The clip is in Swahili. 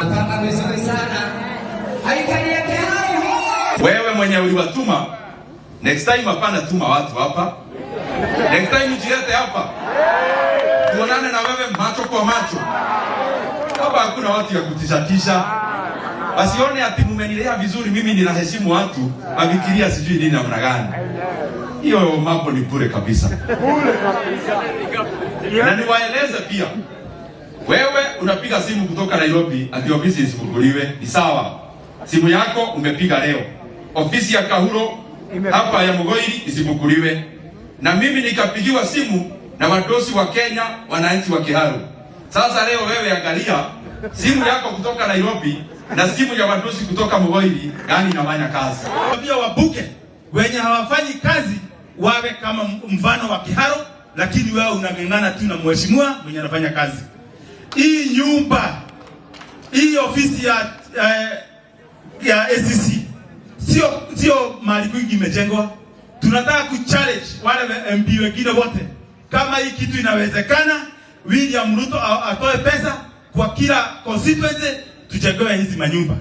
Kaka vizuri sana. Haikali yake hayo. Wewe mwenye uliwatuma, next time hapana tuma watu hapa. Next time ujilete hapa. Tuonane na wewe macho kwa macho. Hapa hakuna watu ya kutishatisha. Wasione ati mmenilea vizuri, mimi ninaheshimu watu, wafikiria sijui nini namna gani. Hiyo mambo ni bure kabisa. Bure kabisa. Na niwaeleze pia, wewe unapiga simu kutoka Nairobi ati ofisi isifunguliwe, ni sawa. Simu yako umepiga leo. Ofisi ya Kahuro hapa ya Mugoiri isifunguliwe. Na mimi nikapigiwa simu na wadosi wa Kenya, wananchi wa Kiharu. Sasa leo wewe angalia simu yako kutoka Nairobi na simu ya wadosi kutoka Mugoiri, gani inafanya kazi? Pia wabuke wenye hawafanyi kazi wawe kama mfano wa Kiharu, lakini wewe unang'ang'ana tu na mheshimiwa mwenye anafanya kazi. Hii nyumba, hii ofisi ya ACC sio mahali kwingi imejengwa. Tunataka kuchallenge wale MP wengine wote. Kama hii kitu inawezekana, William Ruto atoe pesa kwa kila constituency tujengewe hizi manyumba.